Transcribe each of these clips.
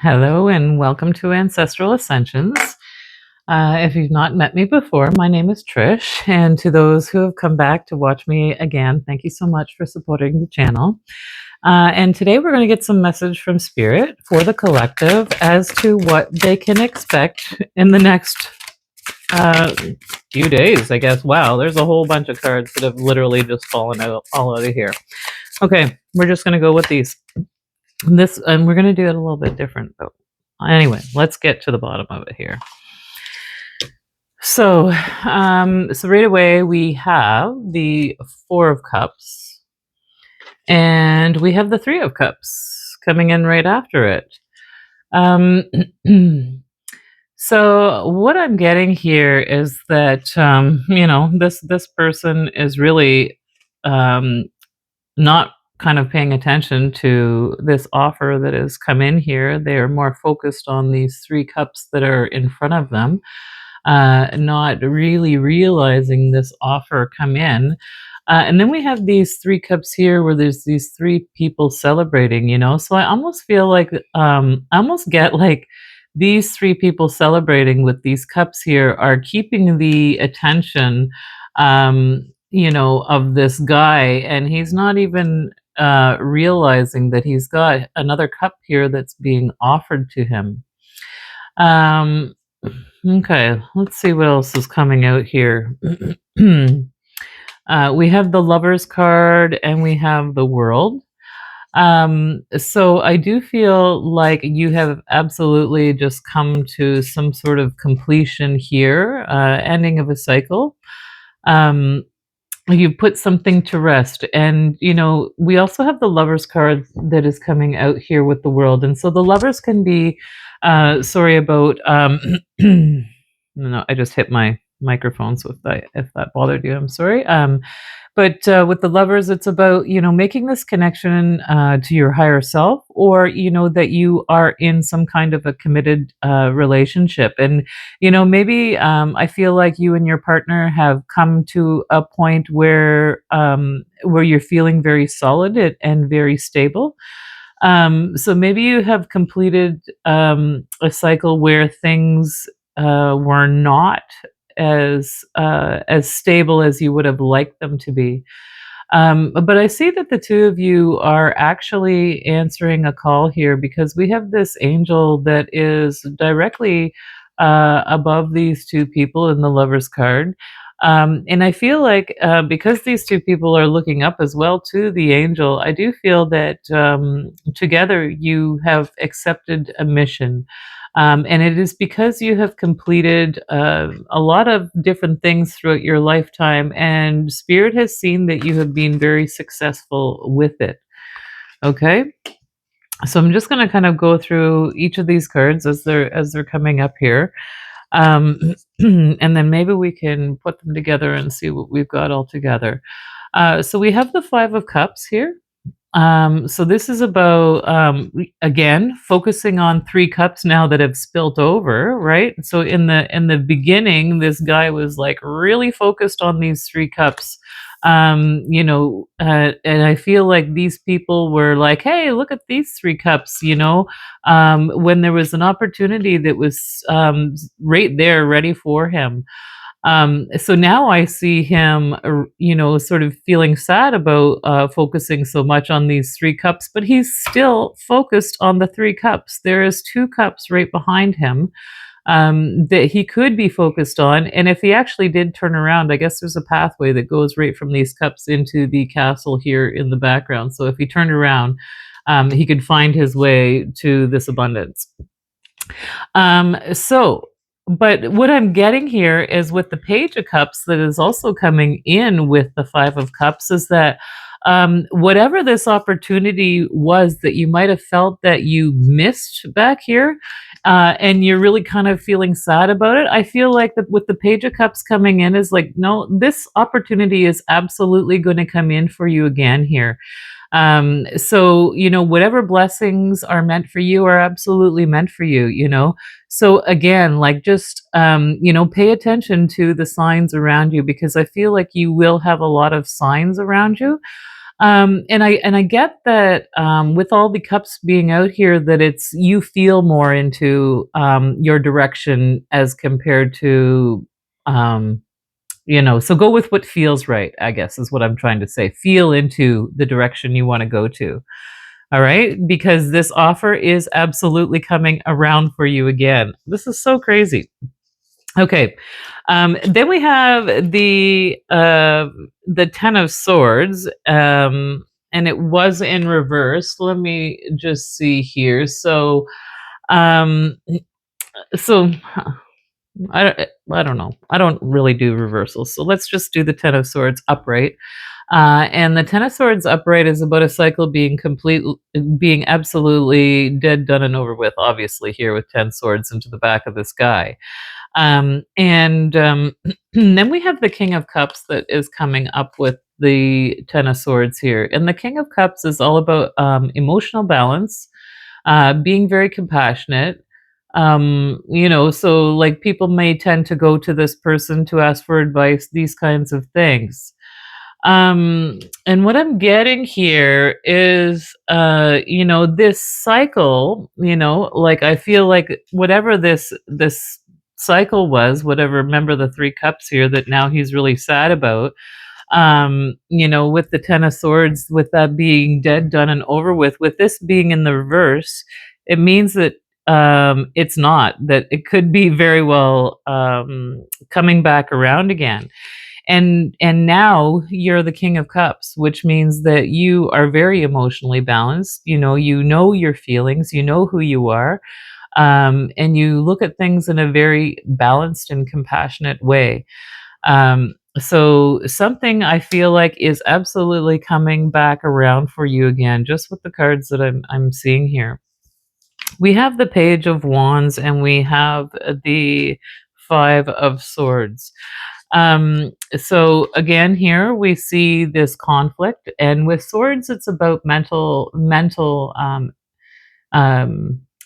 Hello and welcome to Ancestral Ascensions. If you've not met me before, my name is Trish, and to those who have come back to watch me again, thank you so much for supporting the channel. And today we're going to get some message from Spirit for the collective as to what they can expect in the next few days, I guess. Wow, there's a whole bunch of cards that have literally just fallen out all out of here. Okay, we're just going to go with these. And we're going to do it a little bit different, though. Anyway, let's get to the bottom of it here. So right away we have the Four of Cups, and we have the Three of Cups coming in right after it. So what I'm getting here is that this person is really not kind of paying attention to this offer that has come in here. They're more focused on these three cups that are in front of them, not really realizing this offer come in. And then we have these three cups here where there's these three people celebrating, So I almost feel like, I almost get like these three people celebrating with these cups here are keeping the attention, of this guy. And he's not even realizing that he's got another cup here that's being offered to him. Okay, let's see what else is coming out here. We have the Lovers card and we have the World. So I do feel like you have absolutely just come to some sort of completion here, ending of a cycle. You put something to rest, and we also have the Lovers card that is coming out here with the World. And so the Lovers can be sorry about no, I just hit my microphone, so if that bothered you, I'm sorry. But with the Lovers, it's about making this connection to your higher self, or that you are in some kind of a committed relationship. And maybe I feel like you and your partner have come to a point where you're feeling very solid and very stable. So maybe you have completed a cycle where things were not as stable as you would have liked them to be. But I see that the two of you are actually answering a call here, because we have this angel that is directly above these two people in the Lovers card. And I feel like because these two people are looking up as well to the angel, I do feel that together you have accepted a mission. And it is because you have completed a lot of different things throughout your lifetime, and Spirit has seen that you have been very successful with it. Okay? So I'm just going to kind of go through each of these cards as they're coming up here. And then maybe we can put them together and see what we've got all together. So we have the Five of Cups here. So this is about, again, focusing on three cups now that have spilt over, right? So in the beginning, this guy was like really focused on these three cups. And I feel like these people were like, hey, look at these three cups, when there was an opportunity that was right there ready for him. So now I see him, sort of feeling sad about focusing so much on these three cups, but he's still focused on the three cups. There is two cups right behind him that he could be focused on. And if he actually did turn around, I guess there's a pathway that goes right from these cups into the castle here in the background. So if he turned around, he could find his way to this abundance. But what I'm getting here is with the Page of Cups that is also coming in with the Five of Cups is that whatever this opportunity was that you might have felt that you missed back here, and you're really kind of feeling sad about it, I feel like that with the Page of Cups coming in is like, no, this opportunity is absolutely going to come in for you again here. So whatever blessings are meant for you are absolutely meant for you. So again, like just pay attention to the signs around you, because I feel like you will have a lot of signs around you. And I get that, with all the cups being out here, that it's you feel more into your direction as compared to, um, so go with what feels right, I guess is what I'm trying to say. Feel into the direction you want to go to. All right, because this offer is absolutely coming around for you again. This is so crazy. Okay. Then we have the Ten of Swords, and it was in reverse. Let me just see here. Um, so I don't know. I don't really do reversals. So let's just do the Ten of Swords upright. And the Ten of Swords upright is about a cycle being absolutely dead, done, and over with. Obviously, here with 10 swords into the back of this guy. And then we have the King of Cups that is coming up with the Ten of Swords here. And the King of Cups is all about emotional balance, being very compassionate. So like people may tend to go to this person to ask for advice, these kinds of things. And what I'm getting here is, this cycle, like I feel like whatever this cycle was, whatever, remember the 3 cups here that now he's really sad about, with the Ten of Swords, with that being dead, done, and over with this being in the reverse, it means that it's not, that it could be very well coming back around again. And now you're the King of Cups, which means that you are very emotionally balanced. You know your feelings, you know who you are, and you look at things in a very balanced and compassionate way. So something I feel like is absolutely coming back around for you again, just with the cards that I'm seeing here. We have the Page of Wands and we have the Five of Swords. So again, here we see this conflict, and with swords, it's about mental. Um,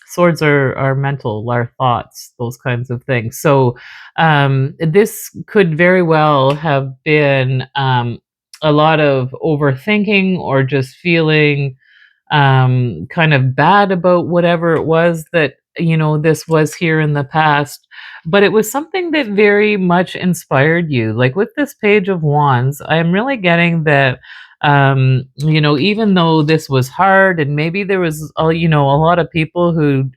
Swords are mental, our thoughts, those kinds of things. So this could very well have been a lot of overthinking or just feeling kind of bad about whatever it was that this was here in the past, but it was something that very much inspired you. Like with this Page of Wands, I'm really getting that even though this was hard and maybe there was a lot of people who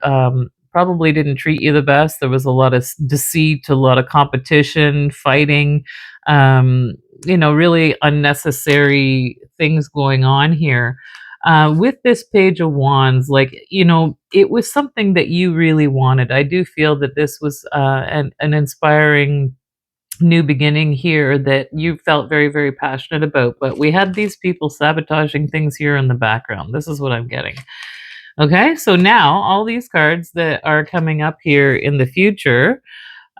probably didn't treat you the best. There was a lot of deceit, a lot of competition, fighting, really unnecessary things going on here. With this Page of Wands, like, it was something that you really wanted. I do feel that this was an inspiring new beginning here that you felt very, very passionate about. But we had these people sabotaging things here in the background. This is what I'm getting. Okay, so now all these cards that are coming up here in the future,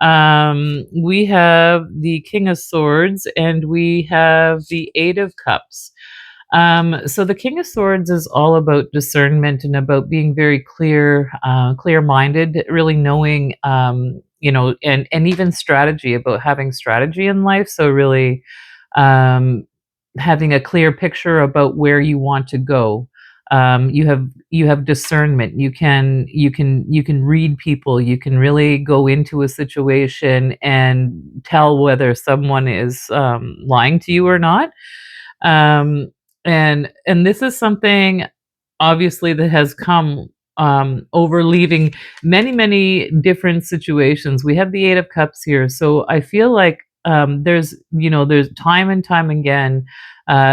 we have the King of Swords and we have the Eight of Cups. So the King of Swords is all about discernment and about being very clear-minded, really knowing, and even strategy, about having strategy in life. So really, um, having a clear picture about where you want to go. You have discernment. You can read people. You can really go into a situation and tell whether someone is lying to you or not. um, and this is something obviously that has come over leaving many, many different situations. We have the Eight of Cups here, so I feel like there's time and time again,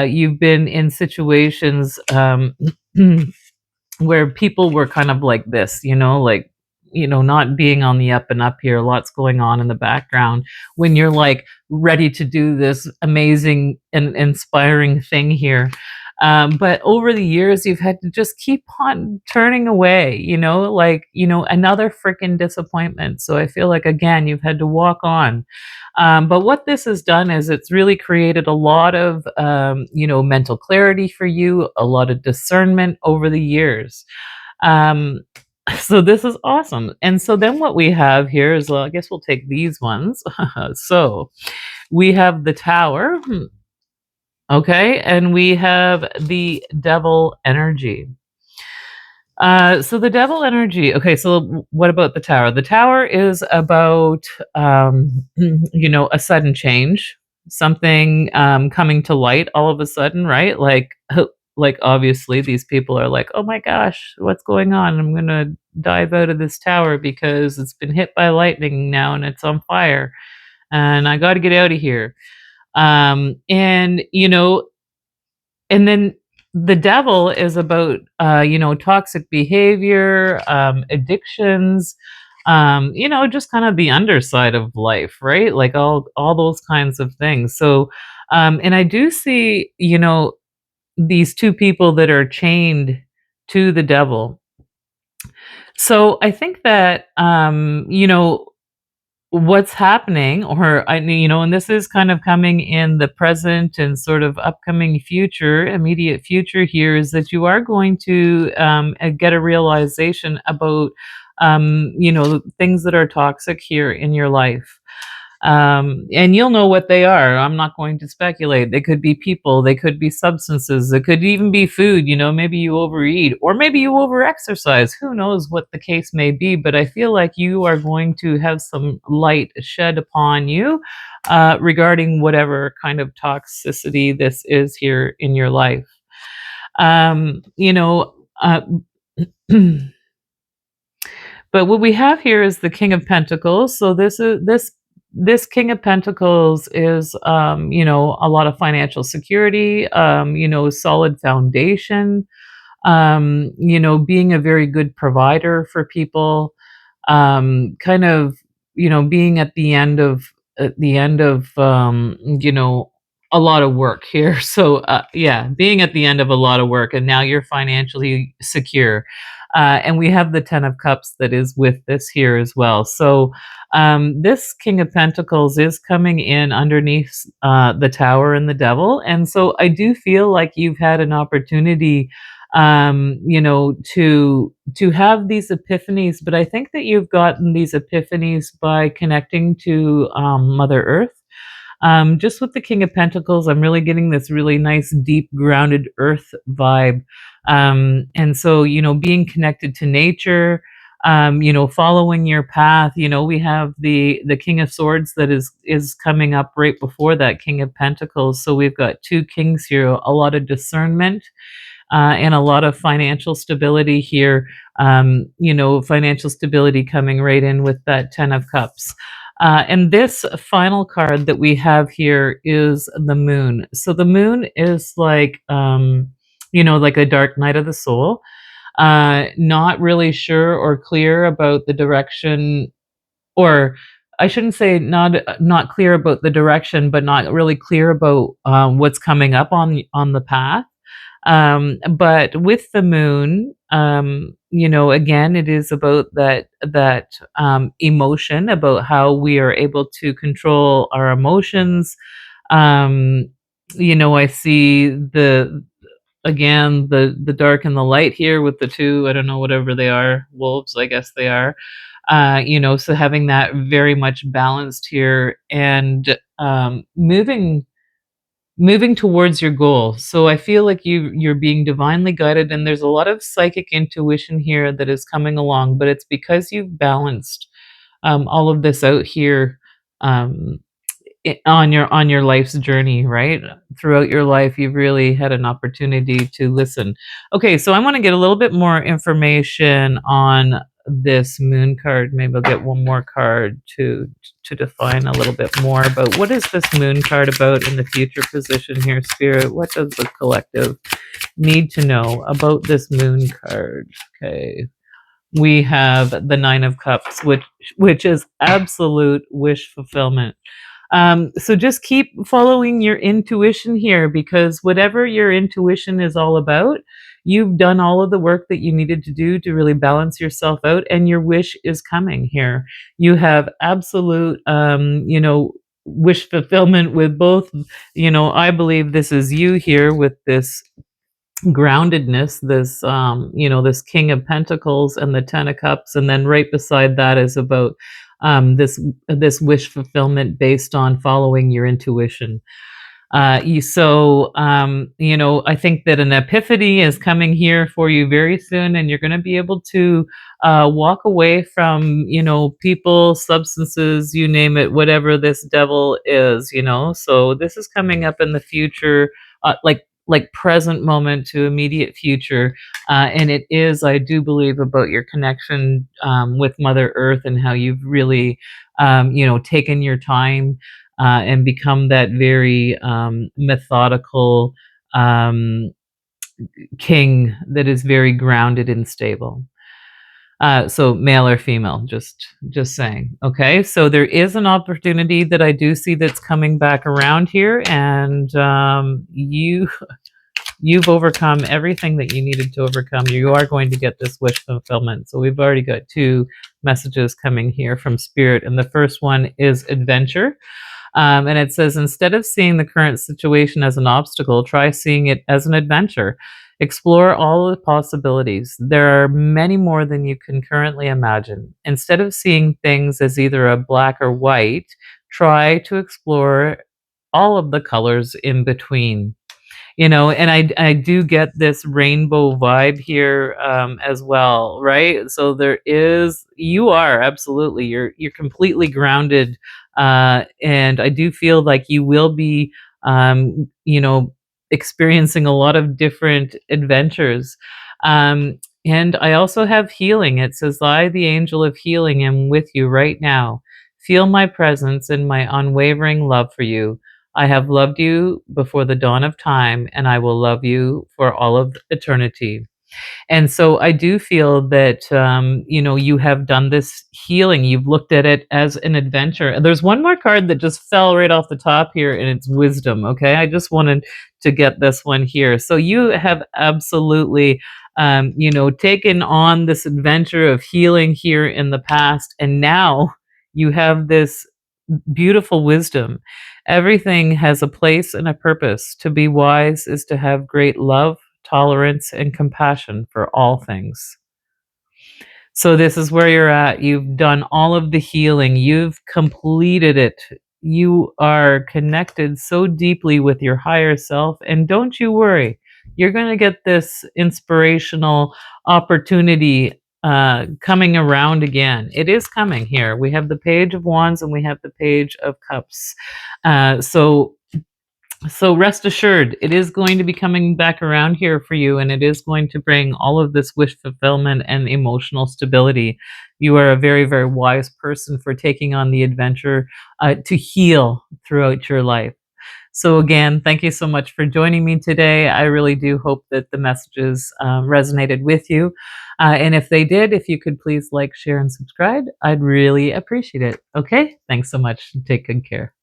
you've been in situations where people were kind of like this, like, not being on the up and up here, lots going on in the background when you're like ready to do this amazing and inspiring thing here. But over the years, you've had to just keep on turning away, like, another freaking disappointment. So I feel like, again, you've had to walk on. But what this has done is it's really created a lot of, mental clarity for you, a lot of discernment over the years. Um, so this is awesome. And so then what we have here is, well, I guess we'll take these ones. So we have the Tower. Okay, and we have the devil energy. So the devil energy. Okay, so what about the tower? The tower is about, a sudden change, something coming to light all of a sudden, right? Like obviously these people are like, oh my gosh, what's going on? I'm gonna dive out of this tower because it's been hit by lightning now and it's on fire, and I got to get out of here. And and then the devil is about toxic behavior, addictions, just kind of the underside of life, right? Like all those kinds of things. So and I do see, these two people that are chained to the devil. So I think that what's happening, or I mean, and this is kind of coming in the present and sort of upcoming future, immediate future here, is that you are going to get a realization about things that are toxic here in your life. And you'll know what they are. I'm not going to speculate. They could be people, they could be substances, it could even be food. Maybe you overeat, or maybe you overexercise. Who knows what the case may be? But I feel like you are going to have some light shed upon you regarding whatever kind of toxicity this is here in your life. Um, you know, uh, But what we have here is the King of Pentacles. So this King of Pentacles is a lot of financial security, solid foundation, being a very good provider for people, kind of, being at the end of a lot of work here. So yeah, being at the end of a lot of work, and now you're financially secure. And we have the Ten of Cups that is with this here as well. So this King of Pentacles is coming in underneath the Tower and the Devil. And so I do feel like you've had an opportunity to have these epiphanies, but I think that you've gotten these epiphanies by connecting to Mother Earth. Just with the King of Pentacles, I'm really getting this really nice, deep, grounded earth vibe. And so, being connected to nature, following your path. We have the King of Swords that is coming up right before that King of Pentacles. So we've got two kings here, a lot of discernment, and a lot of financial stability here. Financial stability coming right in with that Ten of Cups. And this final card that we have here is the Moon. So the Moon is like a dark night of the soul. Not really sure or clear about the direction, or I shouldn't say not clear about the direction, but not really clear about what's coming up on the path. But with the Moon, again, it is about that emotion, about how we are able to control our emotions. Um, I see the dark and the light here with the two, I don't know, whatever they are, wolves, I guess they are. So having that very much balanced here, and moving towards your goal. So I feel like you're being divinely guided, and there's a lot of psychic intuition here that is coming along, but it's because you've balanced all of this out here, um, on your life's journey, right? Throughout your life, you've really had an opportunity to listen. Okay, so I want to get a little bit more information on this Moon card. Maybe I'll get one more card to define a little bit more about what is this Moon card about in the future position here, Spirit. What does the collective need to know about this Moon card? Okay, we have the Nine of Cups, which is absolute wish fulfillment. So just keep following your intuition here, because whatever your intuition is all about, you've done all of the work that you needed to do to really balance yourself out, and your wish is coming here. You have absolute, wish fulfillment with both. I believe this is you here with this groundedness, this King of Pentacles and the Ten of Cups, and then right beside that is about this wish fulfillment based on following your intuition. I think that an epiphany is coming here for you very soon, and you're going to be able to walk away from, people, substances, you name it, whatever this devil is. So this is coming up in the future, like present moment to immediate future, and it is, I do believe, about your connection with Mother Earth and how you've really, taken your time and become that very methodical um, king that is very grounded and stable. So male or female, just saying. Okay, so there is an opportunity that I do see that's coming back around here, and you've overcome everything that you needed to overcome. You are going to get this wish fulfillment. So we've already got two messages coming here from Spirit, and the first one is adventure. And it says, instead of seeing the current situation as an obstacle, try seeing it as an adventure. Explore all of the possibilities. There are many more than you can currently imagine. Instead of seeing things as either a black or white, try to explore all of the colors in between. And I do get this rainbow vibe here, as well, right? So you are absolutely, you're completely grounded, and I do feel like you will be, um, you know, experiencing a lot of different adventures. And I also have healing. It says, I, the angel of healing, am with you right now. Feel my presence and my unwavering love for you. I have loved you before the dawn of time, and I will love you for all of eternity. And so I do feel that, you have done this healing. You've looked at it as an adventure. And there's one more card that just fell right off the top here, and it's wisdom. Okay. I just wanted to get this one here. So you have absolutely, taken on this adventure of healing here in the past. And now you have this beautiful wisdom. Everything has a place and a purpose. To be wise is to have great love, tolerance, and compassion for all things. So this is where you're at. You've done all of the healing. You've completed it. You are connected so deeply with your higher self. And don't you worry, you're going to get this inspirational opportunity coming around again. It is coming here. We have the Page of Wands and we have the Page of Cups. So rest assured, it is going to be coming back around here for you, and it is going to bring all of this wish fulfillment and emotional stability. You are a very, very wise person for taking on the adventure to heal throughout your life. So again, thank you so much for joining me today. I really do hope that the messages resonated with you. And if they did, if you could please like, share, and subscribe, I'd really appreciate it. Okay? Thanks so much. Take good care.